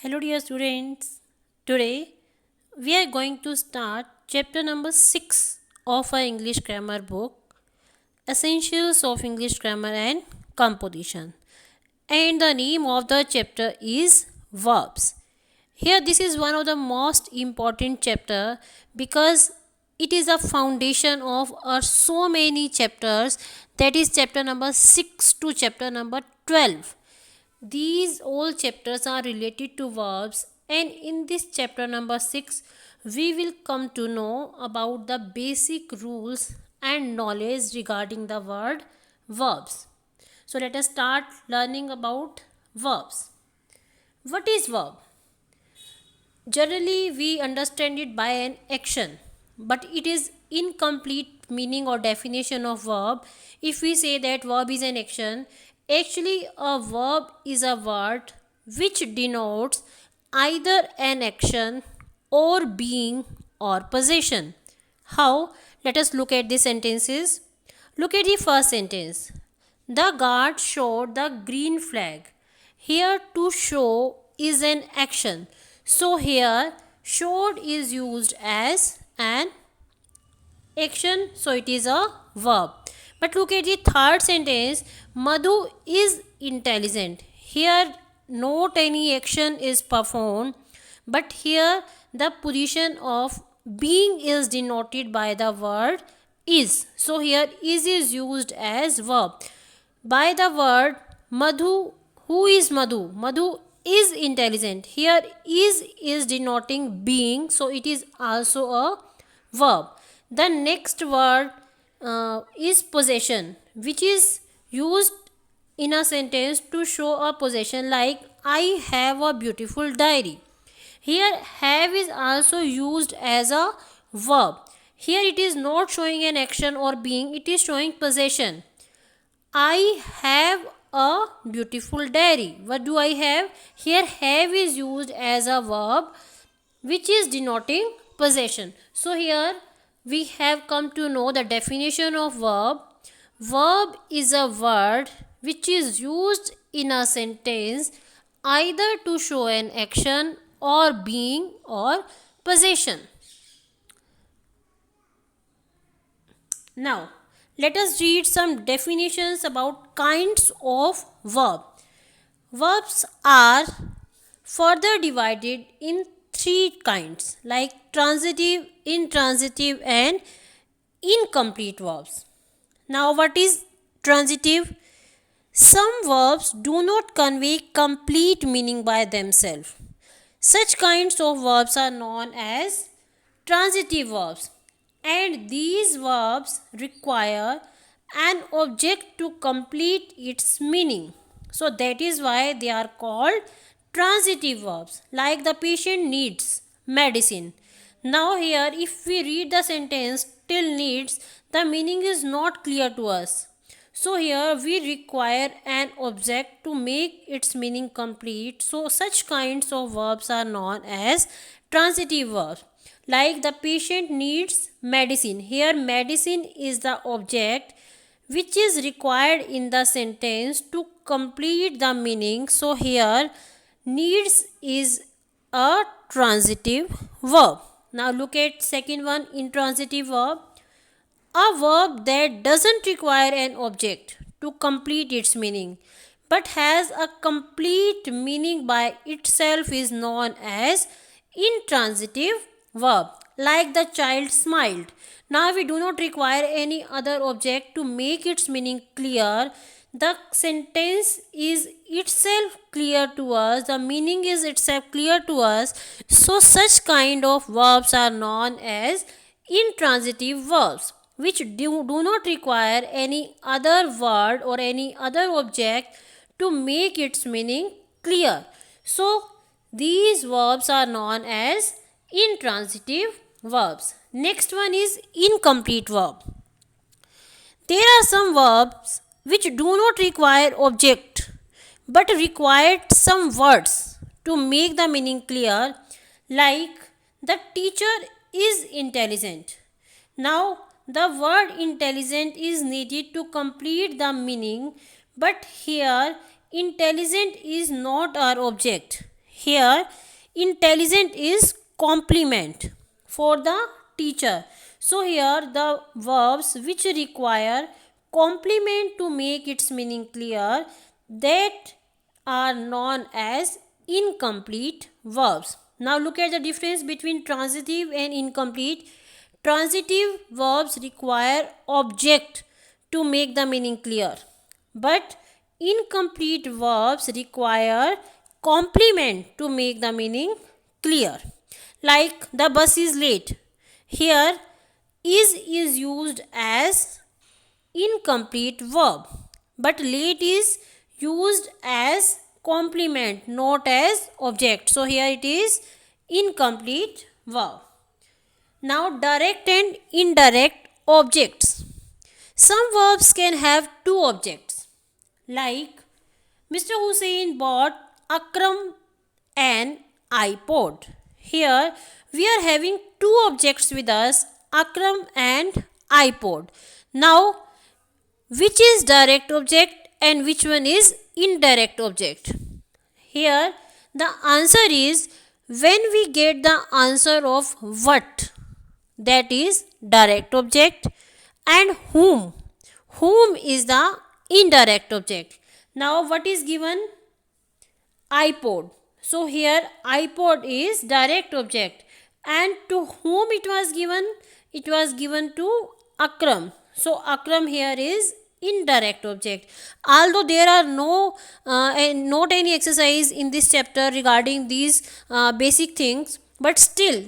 Hello, dear students. Today we are going to start chapter number 6 of our English grammar book, Essentials of English Grammar and Composition. And the name of the chapter is Verbs. Here, this is one of the most important chapter because it is a foundation of our so many chapters, that is chapter number 6 to chapter number 12. These all chapters are related to verbs, and in this chapter number 6, we will come to know about the basic rules and knowledge regarding the word verbs. So, let us start learning about verbs. What is verb? Generally, we understand it by an action, but it is incomplete meaning or definition of verb if we say that verb is an action. Actually, a verb is a word which denotes either an action or being or possession. How? Let us look at the sentences. Look at the first sentence. The guard showed the green flag. Here, to show is an action. So, here, showed is used as an action. So, it is a verb. But look at the third sentence. Madhu is intelligent. Here, not any action is performed, but here the position of being is denoted by the word is. So, here is used as verb. By the word Madhu, who is Madhu? Madhu is intelligent. Here is denoting being, so it is also a verb. The next word is possession, which is used in a sentence to show a possession, like I have a beautiful diary. Here, have is also used as a verb. Here, it is not showing an action or being, it is showing possession. I have a beautiful diary. What do I have? Here, have is used as a verb which is denoting possession. So, here we have come to know the definition of verb. Verb is a word which is used in a sentence either to show an action or being or possession. Now, let us read some definitions about kinds of verb. Verbs are further divided in three kinds, like transitive, intransitive, and incomplete verbs. Now, what is transitive? Some verbs do not convey complete meaning by themselves. Such kinds of verbs are known as transitive verbs, and these verbs require an object to complete its meaning. So, that is why they are called transitive verbs, like the patient needs medicine. Now, here, if we read the sentence till needs, the meaning is not clear to us. So, here we require an object to make its meaning complete. So, such kinds of verbs are known as transitive verbs, like the patient needs medicine. Here, medicine is the object which is required in the sentence to complete the meaning. So, here needs is a transitive verb. Now, look at second one, intransitive verb. A verb that doesn't require an object to complete its meaning but has a complete meaning by itself is known as intransitive verb, like the child smiled. Now, we do not require any other object to make its meaning clear. The sentence is itself clear to us, the meaning is itself clear to us. So, such kind of verbs are known as intransitive verbs, which do not require any other word or any other object to make its meaning clear. So, these verbs are known as intransitive verbs. Next one is incomplete verb. There are some verbs which do not require object but require some words to make the meaning clear, like the teacher is intelligent. Now, the word intelligent is needed to complete the meaning, but here intelligent is not our object. Here, intelligent is complement for the teacher. So, here the verbs which require complement to make its meaning clear, that are known as incomplete verbs. Now, look at the difference between transitive and incomplete. Transitive verbs require object to make the meaning clear, but incomplete verbs require complement to make the meaning clear. Like the bus is late. Here, is used as incomplete verb, but late is used as complement, not as object. So here it is incomplete verb. Now, direct and indirect objects. Some verbs can have two objects, like Mr. Hussein bought Akram an iPod. Here we are having two objects with us, Akram and iPod. Now, which is direct object and which one is indirect object? Here the answer is, when we get the answer of what, that is direct object, and whom is the indirect object. Now what is given? iPod. So here iPod is direct object, and to whom it was given? It was given to Akram. So Akram here is indirect object. Although there are not any exercise in this chapter regarding these basic things, but still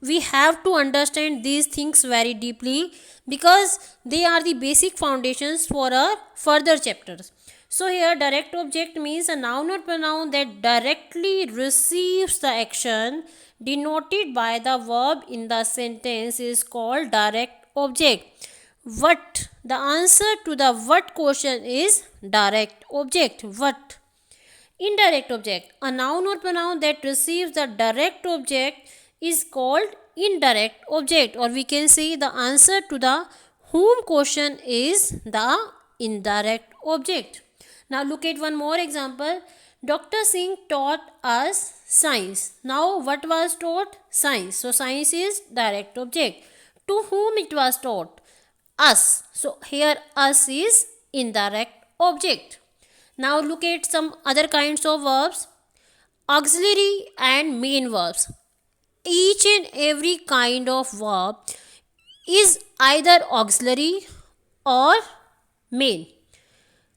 we have to understand these things very deeply, because they are the basic foundations for our further chapters. So here direct object means a noun or pronoun that directly receives the action denoted by the verb in the sentence is called direct object. What? The answer to the what question is direct object. What? Indirect object. A noun or pronoun that receives the direct object is called indirect object, or we can say the answer to the whom question is the indirect object. Now look at one more example. Dr. Singh taught us science. Now what was taught? Science. So science is direct object. To whom it was taught? Us. So here us is indirect object. Now look at some other kinds of verbs. Auxiliary and main verbs. Each and every kind of verb is either auxiliary or main.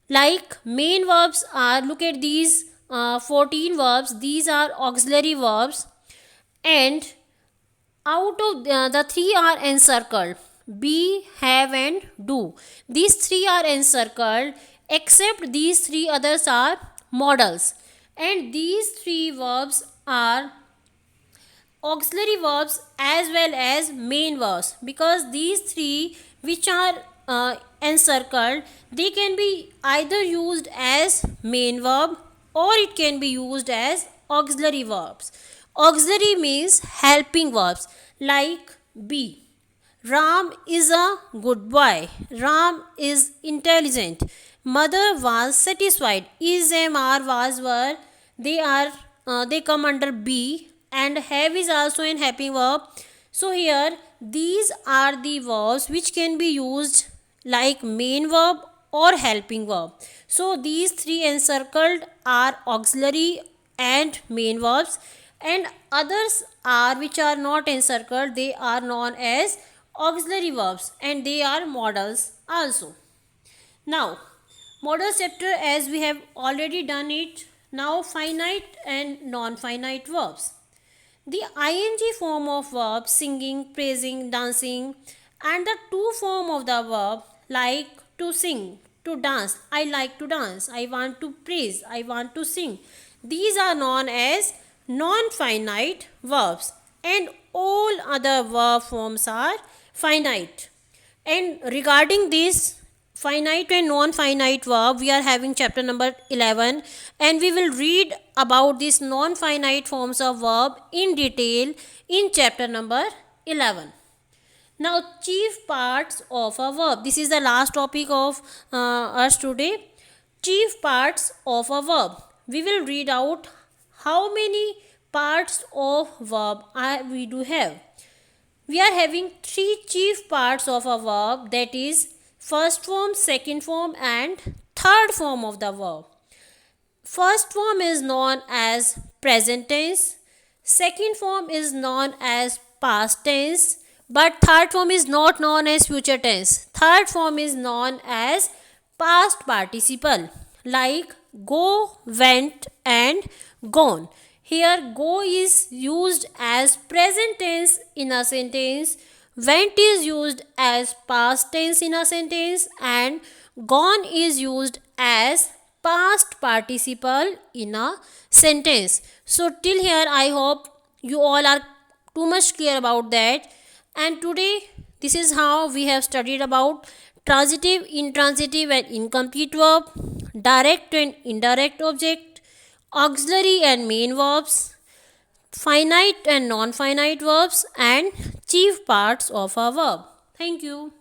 Like main verbs are, look at these 14 verbs, these are auxiliary verbs, and out of the three are encircled: be, have, and do. These three are encircled, except these three others are modals, and these three verbs are auxiliary verbs as well as main verbs, because these three which are encircled, they can be either used as main verb or it can be used as auxiliary verbs. Auxiliary means helping verbs, like be. Ram is a good boy. Ram is intelligent. Mother was satisfied. Is, am, are, was, were, they come under be, and have is also an helping verb. So here these are the verbs which can be used like main verb or helping verb. So these three encircled are auxiliary and main verbs, and others are which are not encircled, they are known as auxiliary verbs, and they are modals also. Now modal chapter, as we have already done it. Now finite and non-finite verbs. The ing form of verb, singing, praising, dancing, and the to form of the verb, like to sing, to dance, I like to dance, I want to praise, I want to sing. These are known as non-finite verbs, and all other verb forms are finite. And regarding this finite and non-finite verb, we are having chapter number 11, and we will read about these non-finite forms of verb in detail in chapter number 11. Now chief parts of a verb. This is the last topic of us today. Chief parts of a verb. We will read out how many parts of verb we do have? We are having three chief parts of a verb, that is first form, second form and third form of the verb. First form is known as present tense, second form is known as past tense, but third form is not known as future tense. Third form is known as past participle, like go, went and gone. Here go is used as present tense in a sentence, went is used as past tense in a sentence and gone is used as past participle in a sentence. So till here I hope you all are too much clear about that. And today this is how we have studied about transitive, intransitive and incomplete verb, direct and indirect object, auxiliary and main verbs, finite and non-finite verbs and chief parts of a verb. Thank you.